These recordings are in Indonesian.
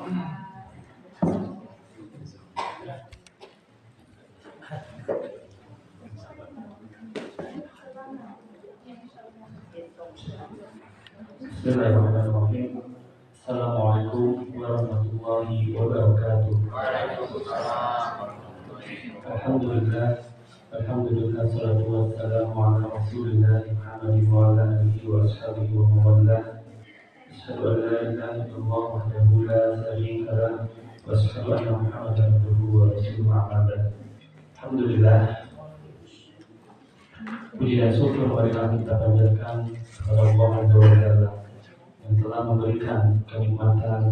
Bismillahirrahmanirrahim. Assalamualaikum warahmatullahi wabarakatuh. Alhamdulillah, alhamdulillah, salatu wassalamu ala Rasulillah Muhammadin wa ala alihi wa ashabihi wa mawalah. Asyhadu an la ilaha illallah wahdahu la syarika lah wa asyhadu anna Muhammadan abduhu wa rasuluhu amma ba'd. Alhamdulillah, puji dan syukur marilah kita panjatkan kepada Allah Azza wa Jalla yang telah memberikan kenikmatan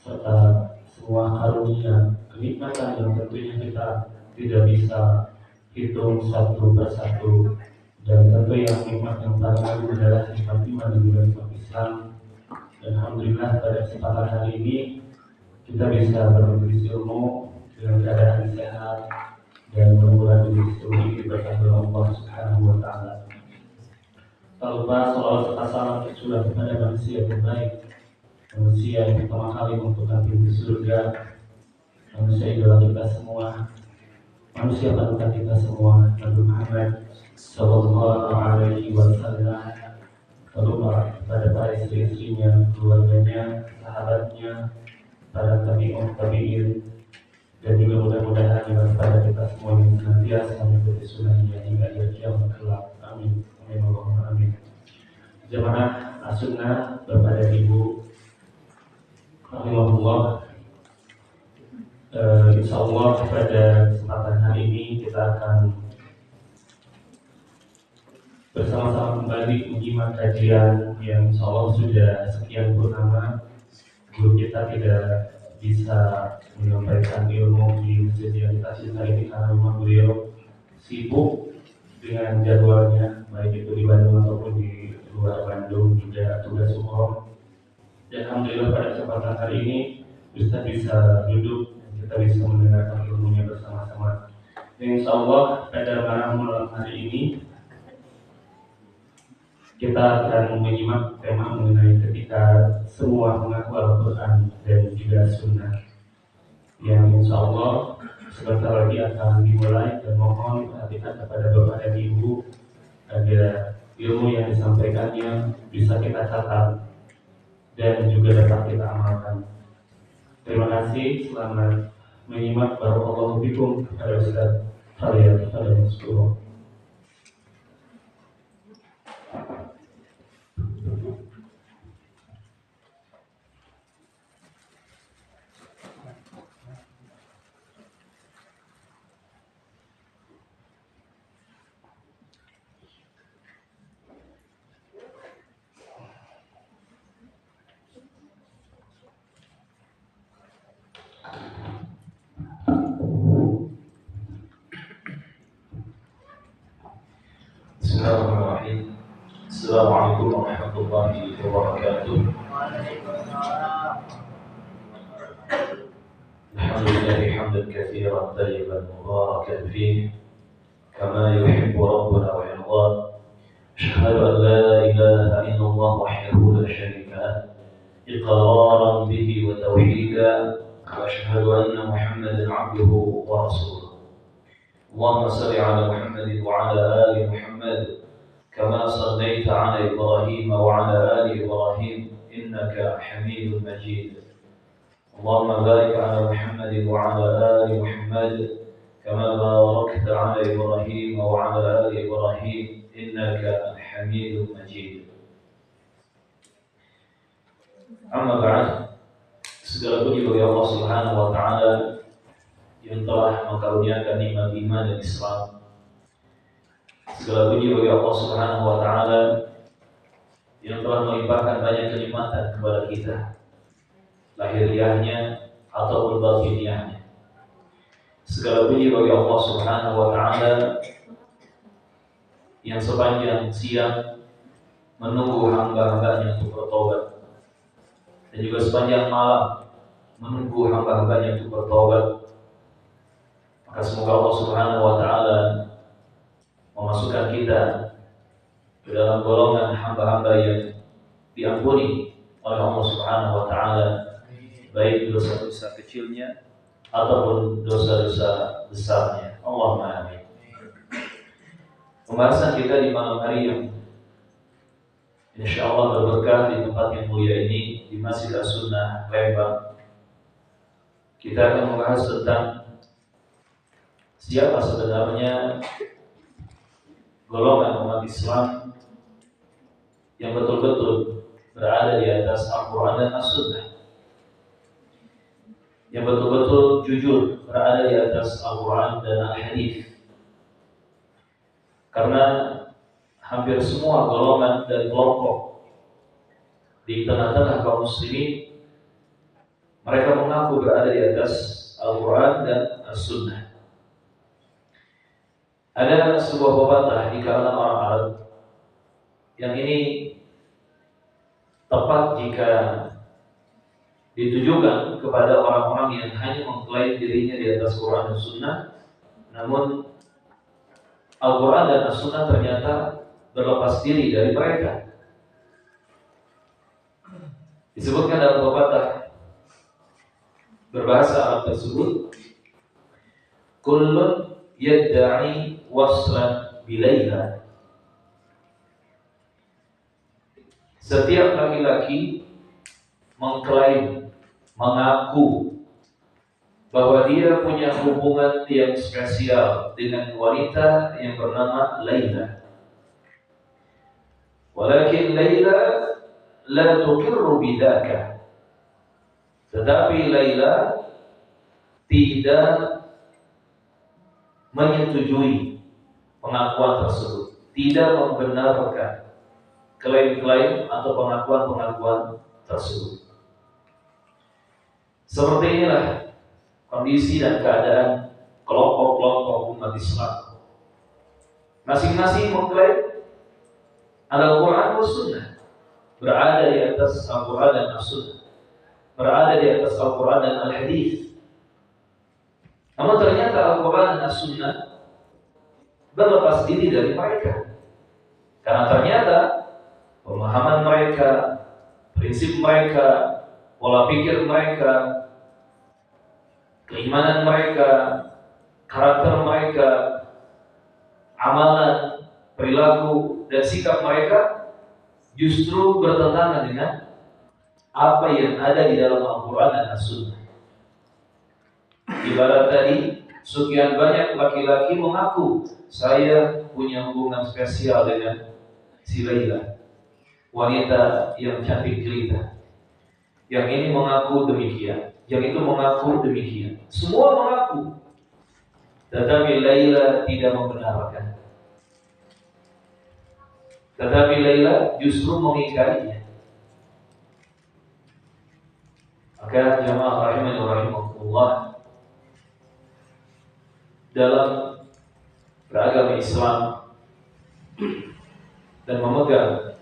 serta semua karunia kenikmatan yang tentunya kita tidak bisa hitung satu persatu, dan tentu yang nikmat yang paling agung adalah nikmat iman dan juga nikmat Islam. Dan alhamdulillah pada kesempatan hari ini kita bisa bermajelis ilmu dengan keadaan sehat dan mudah-mudahan majelis ilmu ini berkah oleh Allah Subhanahu wa taala. Tak lupa salawat serta salam tercurah kepada manusia terbaik, manusia yang pertama kali membuka pintu surga, manusia idola kita semua, manusia panutan kita semua, Nabi Muhammad sallallahu alaihi wasallam. Lalu pada para istri-istrinya, keluarganya, sahabatnya, para tabi'in, dan juga mudah-mudahan kepada kita semua yang senantiasa mengikuti sunnahnya hingga akhir kiamat kelak. Amin. Amin Allahumma amin. Jamaah as-sunnah, Bapak dan Ibu rahimahullah, insyaallah pada kesempatan hari ini kita akan bersama-sama kembali menyimak kajian yang insyaallah sudah sekian purnama. Guru kita tidak bisa menyampaikan ilmu di masjid yang kita cintai ini karena memang beliau sibuk dengan jadwalnya, baik itu di Bandung ataupun di luar Bandung, juga tugas umroh. Dan alhamdulillah pada kesempatan hari ini Ustaz bisa duduk dan kita bisa mendengarkan ilmunya bersama-sama. Dan insyaallah pada malam hari ini kita akan menyimak tema mengenai ketika semua mengaku Al-Quran dan juga Sunnah, yang insyaallah sebentar lagi akan dimulai, dan mohon perhatikan kepada Bapak dan Ibu agar ilmu yang disampaikannya bisa kita catat dan juga dapat kita amalkan. Terima kasih, selamat menyimak. Barakallahu fikum kepada Ustaz Khalil Al-Maskur. Bismillahirrahmanirrahim. Assalamualaikum warahmatullahi wabarakatuh. Alhamdulillah hamdan katsiran tayyiban mubarakan fihi kama yuhibbu rabbuna wa yarda. Asyhadu an la ilaha illallah wahdahu la syarika lah iqraran bihi wa tauhidan, wa asyhadu anna Muhammadan 'abduhu wa rasuluh. اللهم صل على محمد وعلى آل محمد كما صليت على إبراهيم وعلى آل إبراهيم إنك حميد مجيد. اللهم بارك على محمد وعلى آل محمد كما باركت على إبراهيم وعلى آل إبراهيم إنك حميد مجيد. أما بعد, segala puji bagi Allah Subhanahu wa taala yang telah mengkaruniakan nikmat iman dan Islam. Segala puji bagi Allah Subhanahu wa taala yang telah melimpahkan banyak kenikmatan kepada kita, lahiriahnya ataupun batiniahnya. Segala puji bagi Allah Subhanahu wa taala yang sepanjang siang menunggu hamba-hambanya untuk bertobat, dan juga sepanjang malam menunggu hamba-hambanya untuk bertobat. Maka semoga Allah Subhanahu wa taala memasukkan kita ke dalam golongan hamba-hamba yang diampuni oleh Allah Subhanahu wa taala, baik dosa-dosa kecilnya ataupun dosa-dosa besarnya. Allahumma amin. Pembahasan kita di malam hari yang insya Allah berberkah di tempat yang mulia ini, di Masjid As-Sunnah Lembang. Kita akan membahas tentang siapa sebenarnya golongan umat Islam yang betul-betul berada di atas Al-Quran dan As-Sunnah, yang betul-betul jujur berada di atas Al-Quran dan Al-Hadis. Karena hampir semua golongan dan kelompok di tengah-tengah kaum muslimin, mereka mengaku berada di atas Al-Quran dan As-Sunnah. Ada sebuah pepatah di kalangan orang Arab yang ini tepat jika ditujukan kepada orang-orang yang hanya mengklaim dirinya di atas Quran dan Sunnah, namun Al-Quran dan As-Sunnah ternyata berlepas diri dari mereka. Disebutkan dalam pepatah berbahasa Arab tersebut, kullun yadda'i waslan bilayla. Setiap laki-laki mengklaim, mengaku bahwa dia punya hubungan yang spesial dengan wanita yang bernama Laila. Walakin Laila la tuqirru bidzaka. Tetapi Laila tidak menyetujui pengakuan tersebut, tidak membenarkan klaim-klaim atau pengakuan-pengakuan tersebut. Seperti inilah kondisi dan keadaan kelompok-kelompok umat Islam. Masing-masing mengklaim Al-Quran dan Sunnah, berada di atas Al-Quran dan As-Sunnah, berada di atas Al-Quran dan Al-Hadis. Namun ternyata Al-Quran dan As-Sunnah berlepas diri dari mereka. Karena ternyata pemahaman mereka, prinsip mereka, pola pikir mereka, keimanan mereka, karakter mereka, amalan, perilaku, dan sikap mereka justru bertentangan dengan apa yang ada di dalam Al-Quran dan As-Sunnah. Ibarat tadi, sekian banyak laki-laki mengaku saya punya hubungan spesial dengan si Laila, wanita yang cantik jelita. Yang ini mengaku demikian, yang itu mengaku demikian. Semua mengaku, tetapi Laila tidak membenarkan. Tetapi Laila justru mengingkarinya. Maka jamaah rahimani wa rahimakumullah, dalam beragama Islam dan memegang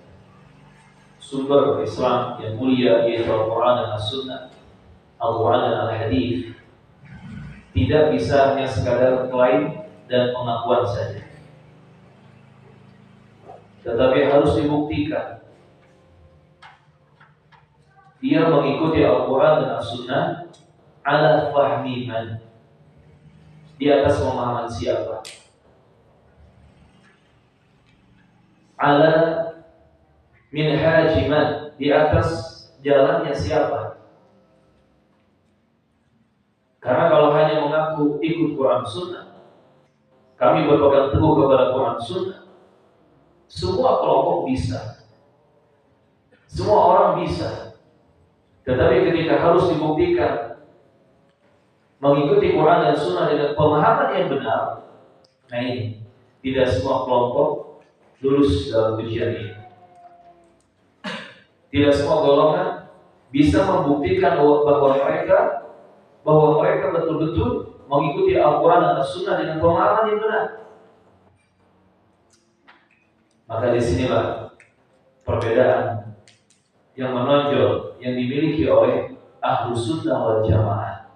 sumber Islam yang mulia yaitu Al-Quran dan As-Sunnah, Al-Quran dan Al-Hadis, tidak bisa hanya sekadar klaim dan pengakuan saja, tetapi harus dibuktikan dia mengikuti Al-Quran dan As-Sunnah ala fahmi man, di atas pemahaman siapa, ala minhaji man, di atas jalannya siapa. Karena kalau hanya mengaku ikut Quran Sunnah, kami berpegang teguh kepada Quran Sunnah, semua kelompok bisa, semua orang bisa. Tetapi ketika harus dibuktikan mengikuti Quran dan Sunnah dengan pemahaman yang benar, nah ini tidak semua kelompok lulus dalam ujian ini. Tidak semua golongan bisa membuktikan bahwa mereka betul-betul mengikuti Al-Quran dan As-Sunnah dengan pemahaman yang benar. Maka disinilah perbedaan yang menonjol yang dimiliki oleh Ahlus Sunnah wal Jamaah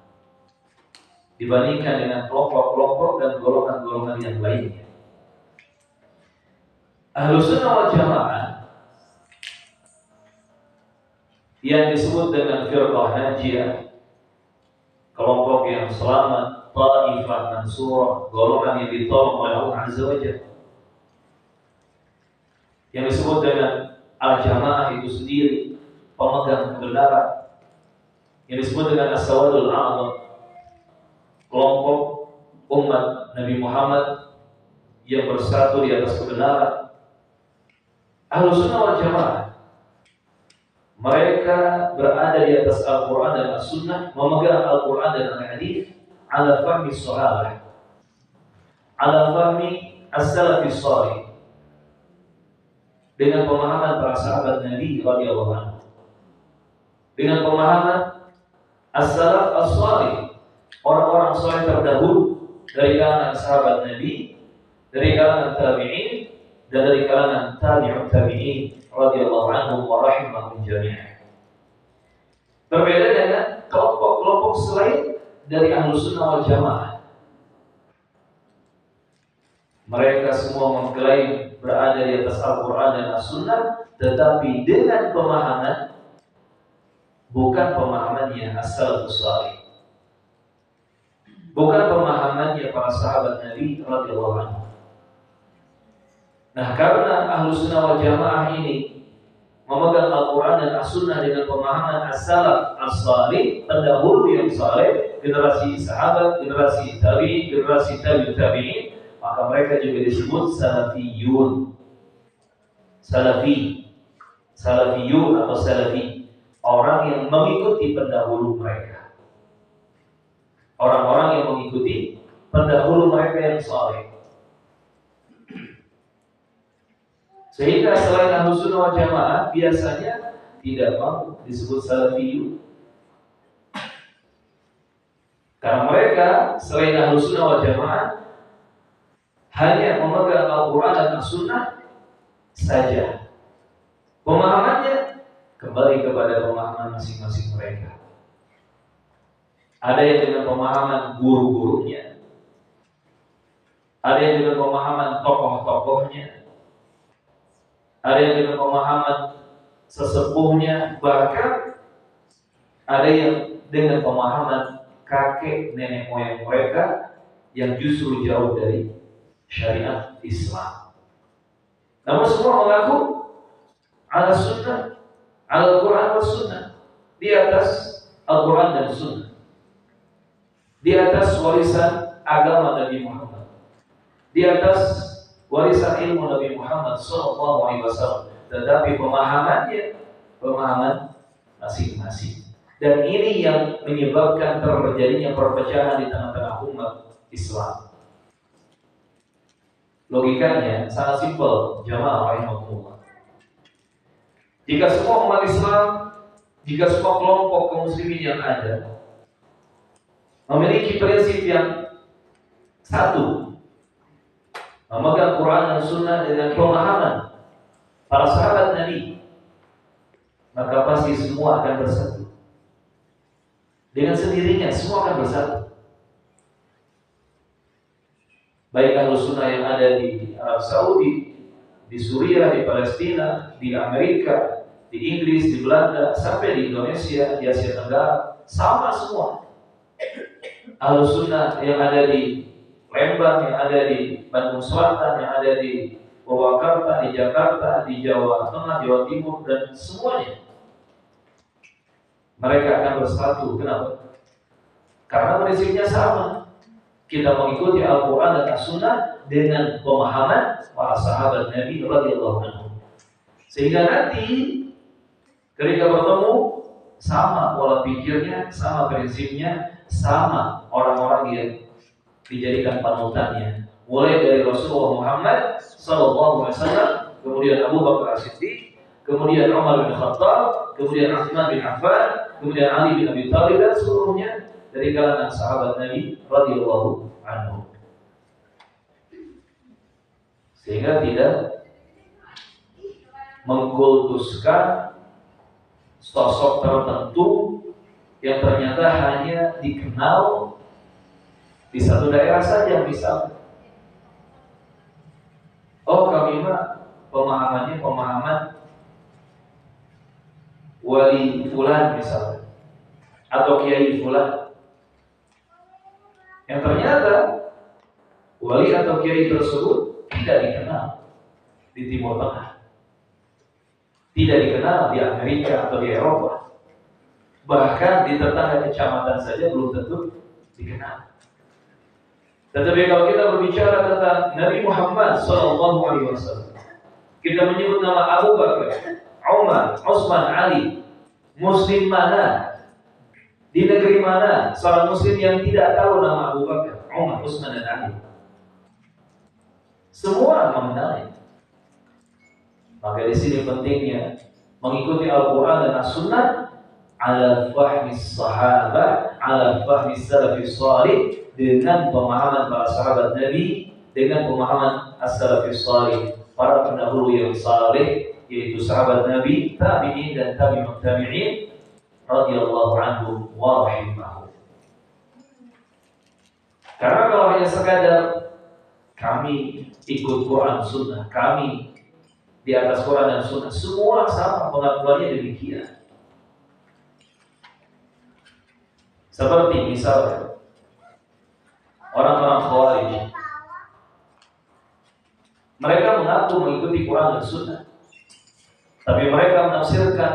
dibandingkan dengan kelompok-kelompok dan golongan-golongan yang lainnya. Ahlus Sunnah wal Jamaah yang disebut dengan firqah Najiyah kelompok yang selamat, ta'ifah mansurah, golongan yang ditolong oleh Allah Azza wa Jalla. Yang disebut dengan al-jamaah itu sendiri pemegang kebenaran. Yang disebut dengan as-sawadul a'zam, kelompok umat Nabi Muhammad yang bersatu di atas kebenaran. Ahlussunnah wal Jamaah, mereka berada di atas Al-Quran dan As-Sunnah, memegang Al-Quran dan Al-Hadith ala fahmi sahabah, ala fahmi as-salafis salih, dengan pemahaman para sahabat Nabi radhiyallahu anhu, dengan pemahaman as-salaf as-salih, orang-orang saleh terdahulu dari kalangan sahabat Nabi, dari kalangan tabi'in, dan dari kalangan tabi'ut tabi'in radhiyallahu anhum wa rahimahum jami'an. Berbeda dengan kelompok-kelompok selain dari Ahlussunnah wal Jamaah. Mereka semua mengklaim berada di atas Al-Quran dan As-Sunnah, tetapi dengan pemahaman bukan pemahamannya as-salafus salih, bukan pemahamannya para sahabat Nabi radhiyallahu anhu. Nah, karena Ahlussunnah wal Jamaah ini memegang Al-Quran dan As-Sunnah dengan pemahaman as-salaf as-salih, pendahulu yang saleh, generasi sahabat, generasi tabi'in, generasi tabi'ut tabi'in, maka mereka juga disebut salafiyun. Salafiyun atau salafi, orang yang mengikuti pendahulu mereka, orang-orang yang mengikuti pendahulu mereka yang saleh. Sehingga selain Ahlussunnah wal Jamaah biasanya tidak mau disebut salafiyun, karena mereka selain Ahlussunnah wal Jamaah hanya memegang Al-Quran dan As-Sunnah saja. Pemahamannya kembali kepada pemahaman masing-masing mereka. Ada yang dengan pemahaman guru-gurunya, ada yang dengan pemahaman tokoh-tokohnya, ada yang dengan pemahaman sesepuhnya, bahkan ada yang dengan pemahaman kakek nenek moyang mereka yang justru jauh dari syariat Islam. Namun semua mengaku ala sunnah, ala Quran dan sunnah, di atas Al-Quran dan sunnah, di atas warisan agama Nabi Muhammad, di atas warisan ilmu Nabi Muhammad SAW. Tetapi pemahamannya pemahaman masing-masing. Dan ini yang menyebabkan terjadinya perpecahan di tengah-tengah umat Islam. Logikanya sangat simpel, jamaah rahimahumullah. Jika semua umat Islam, jika semua kelompok kaum muslimin yang ada memiliki prinsip yang satu, memegang Quran dan Sunnah dengan pemahaman para sahabat Nabi, maka pasti semua akan bersatu. Dengan sendirinya semua akan bersatu. Baik Ahlussunnah yang ada di Arab Saudi, di Suriah, di Palestina, di Amerika, di Inggris, di Belanda, sampai di Indonesia, di Asia Tenggara, sama semua. Ahlussunnah yang ada di Lembang, yang ada di Bandung Selatan, yang ada di Purwakarta, di Jakarta, di Jawa Tengah, Jawa Timur, dan semuanya, mereka akan bersatu. Kenapa? Karena prinsipnya sama. Kita mengikuti Al-Quran dan As-Sunnah dengan pemahaman para sahabat Nabi radhiyallahu anhum. Sehingga nanti ketika bertemu, sama pola pikirnya, sama prinsipnya, sama orang-orang yang dijadikan panutannya. Mulai dari Rasulullah Muhammad SAW, kemudian Abu Bakar As-Siddiq, kemudian Umar bin Khattab, kemudian Utsman bin Affan, kemudian Ali bin Abi Thalib, dan seluruhnya dari kalangan sahabat Nabi radhiyallahu anhu. Sehingga tidak mengkultuskan sosok tertentu yang ternyata hanya dikenal di satu daerah saja. Misalnya, oh kami mah pemahamannya pemahaman wali fulan misalnya, atau kiai fulan. Yang ternyata wali atau kiai tersebut tidak dikenal di Timur Tengah, tidak dikenal di Amerika atau di Eropa, bahkan di tetangga kecamatan saja belum tentu dikenal. Tetapi kalau kita berbicara tentang Nabi Muhammad SAW, kita menyebut nama Abu Bakar, Umar, Utsman, Ali. Muslim mana, di negeri mana seorang muslim yang tidak tahu nama Abu Bakar, Umar, Utsman, dan Ali? Semua mengenalnya. Maka di sini pentingnya mengikuti Al-Quran dan As-Sunnah ala fahmi sahabat, ala fahmi salafis salih, dengan pemahaman para sahabat Nabi, dengan pemahaman as-salafis salih, para pendahulu yang saleh, yaitu sahabat Nabi, tabi'in dan tabi'ut tabi'in radhiyallahu anhum wa rahimahum. Karena kalau hanya sekadar kami ikut Quran Sunnah, kami di atas Quran dan Sunnah, semua sama pengakuannya demikian. Seperti misalnya orang-orang Khawarij, mereka mengaku mengikuti Quran dan Sunnah, tapi mereka menafsirkan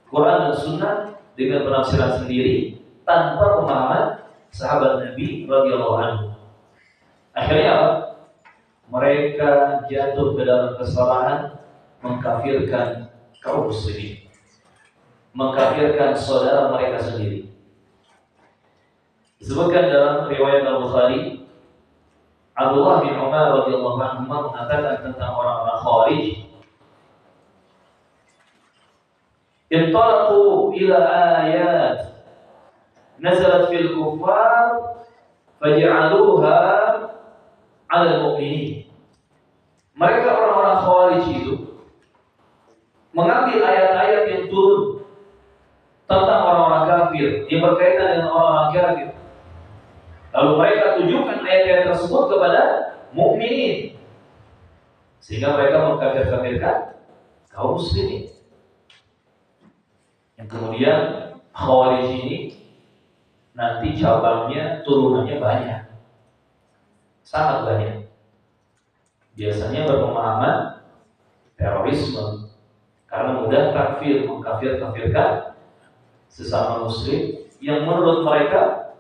Quran dan Sunnah dengan penafsiran sendiri tanpa pemahaman sahabat Nabi radhiyallahu anhu. Akhirnya apa? Mereka jatuh ke dalam kesalahan mengkafirkan kaum muslimin, mengkafirkan saudara mereka sendiri. Disebutkan dalam riwayat Al-Bukhari, Abdullah bin Umar radhiyallahu anhu mengatakan tentang orang-orang Khawarij, intalaqu ila ayat nazalat fil kuffar faj'aluha 'ala al-mu'minin. Mereka orang-orang Khawarij itu mengambil ayat-ayat yang turun tentang orang-orang kafir, yang berkaitan dengan orang-orang kafir, lalu mereka tujukan ayat-ayat tersebut kepada mukminin, sehingga mereka mengkafir-kafirkan kaum muslimin. Yang kemudian Khawarij ini nanti cabangnya, turunannya banyak, sangat banyak. Biasanya berpemahaman terorisme, karena mudah takfir, mengkafir-kafirkan sesama muslim yang menurut mereka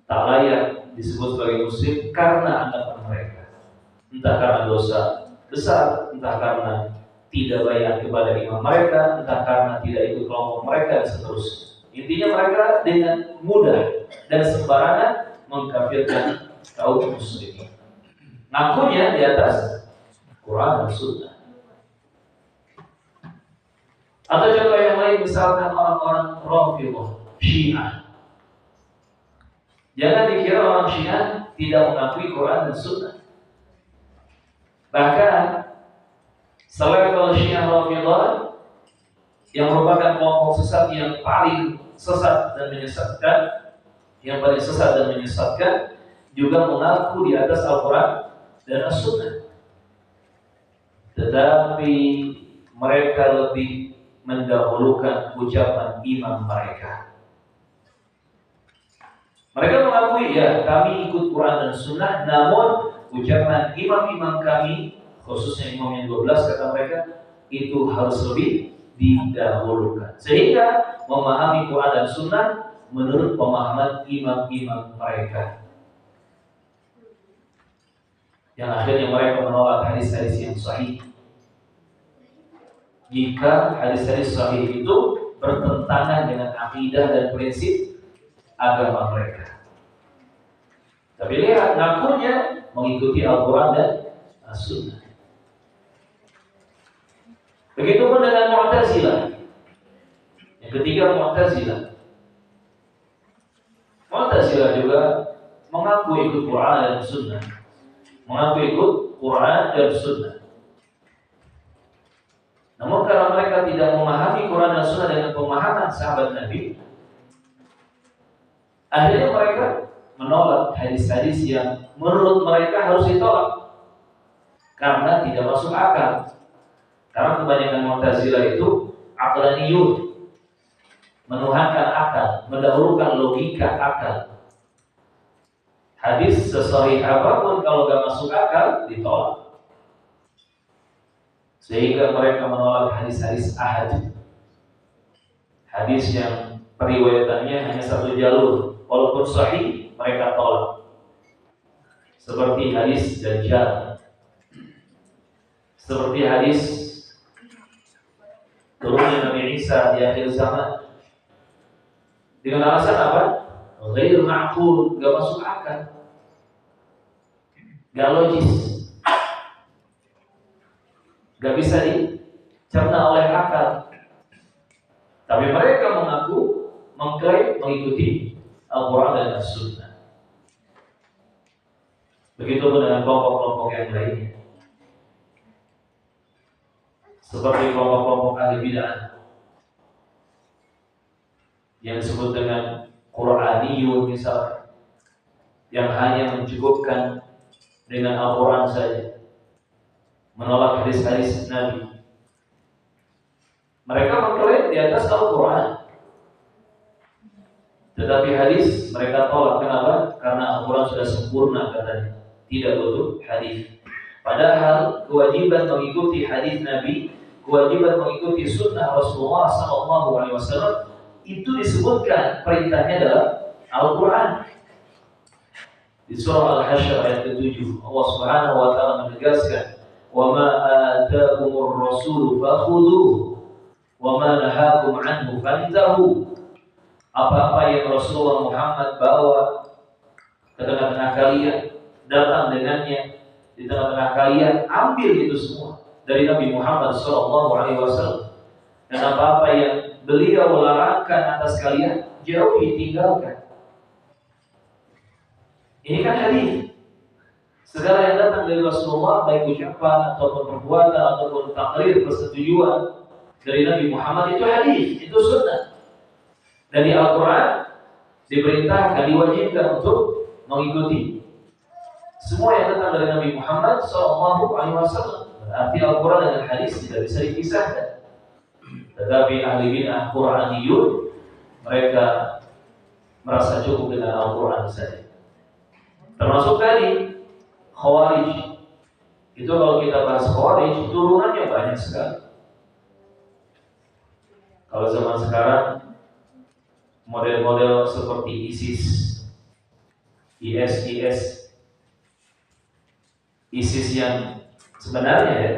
tak layak disebut sebagai muslim karena anggapan mereka, entah karena dosa besar, entah karena tidak bayat kepada imam mereka, entah karena tidak ikut kelompok mereka, dan seterusnya. Intinya mereka dengan mudah dan sembarangan mengkafirkan kaum muslimin, ngakunya di atas Quran dan Sunnah. Atau contoh yang lain, misalkan orang-orang Rafidhah, Syiah. Jangan dikira orang Syiah tidak mengakui Quran dan Sunnah. Bahkan selevel Syiah Rafidhah yang merupakan kelompok sesat yang paling sesat dan menyesatkan, yang paling sesat dan menyesatkan, juga mengaku di atas Al-Quran dan As-Sunnah. Tetapi mereka lebih mendahulukan ucapan imam mereka. Mereka mengakui, ya kami ikut Quran dan Sunnah, namun ucapan imam-imam kami, khususnya imam yang 12 kata mereka, itu harus lebih didahulukan. Sehingga memahami Quran dan Sunnah menurut pemahaman imam-imam mereka. Yang akhirnya mereka menolak hadis-hadis yang sahih. Jika hadis-hadis sahih itu bertentangan dengan akidah dan prinsip agama mereka. Tapi lihat, ngakunya mengikuti Al-Quran dan As-Sunnah. Begitupun dengan Mu'tazilah. Yang ketiga, Mu'tazilah. Mu'tazilah juga mengaku ikut Quran dan Sunnah, mengaku ikut Quran dan Sunnah. Namun karena mereka tidak memahami Quran dan Sunnah dengan pemahaman sahabat Nabi, akhirnya mereka menolak hadis-hadis yang menurut mereka harus ditolak karena tidak masuk akal. Karena kebanyakan Mu'tazilah itu aqlaniyun, menuhankan akal, mendahulukan logika akal. Hadis sesahih apapun kalau gak masuk akal ditolak. Sehingga mereka menolak hadis-hadis ahad, hadis yang periwayatannya hanya satu jalur, walaupun sahih mereka tolak. Seperti hadis Dajjal, seperti hadis turunnya Nabi Isa di akhir zaman. Dengan alasan apa? Ghair ma'qul, gak masuk akal, gak logis, gak bisa dicerna oleh akal. Tapi mereka mengaku, mengklaim mengikuti Al-Quran dan As-Sunnah. Begitupun dengan kelompok-kelompok yang lainnya, seperti kelompok-kelompok ahli bid'ah yang disebut dengan Quraniyun misalnya, yang hanya mencukupkan dengan Al-Quran saja, menolak hadis-hadis Nabi. Mereka mengklaim di atas Al-Quran, tetapi hadis mereka tolak. Kenapa? Karena Al-Quran sudah sempurna katanya, tidak butuh hadis. Padahal kewajiban mengikuti hadis Nabi, kewajiban mengikuti sunnah Rasulullah SAW itu disebutkan perintahnya dalam Al-Quran. Di surah Al-Hasyr ayat ke-7, Allah Subhanahu wa taala menegaskan, "Wa ma ataakumur rasul fakhudhuhu wa ma nahakum anhu fantahu." Apa-apa yang Rasulullah Muhammad bawa ke tengah-tengah kalian, datang dengannya di tengah-tengah kalian, ambil itu semua dari Nabi Muhammad SAW. Dan apa-apa yang beliau larangkan atas kalian, jauhi, tinggalkan. Ini kan hadis. Segala yang datang dari Rasulullah, baik ucapan ataupun perbuatan ataupun takrir persetujuan dari Nabi Muhammad, itu hadis, itu sunnah. Dan di Al-Quran diperintahkan, diwajibkan untuk mengikuti semua yang datang dari Nabi Muhammad SAW. Berarti Al-Quran dengan hadis tidak bisa dipisahkan. Tetapi ahli bid'ah Quraniyun, mereka merasa cukup dengan Al-Quran saja. Termasuk tadi Khawarij. Itu kalau kita bahas Khawarij, turunannya banyak sekali. Kalau zaman sekarang, model-model seperti ISIS, ISIS yang sebenarnya ya,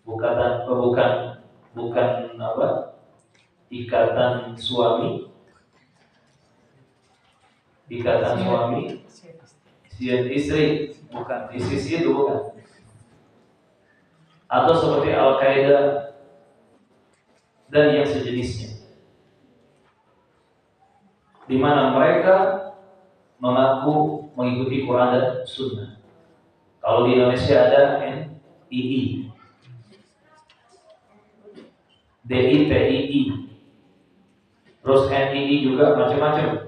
bukan apa, ikatan suami sian istri, bukan ISIS itu, bukan. Atau seperti Al-Qaeda dan yang sejenisnya, di mana mereka mengaku mengikuti Quran dan Sunnah. Kalau di Indonesia ada NII, DITII, terus NII juga macam-macam.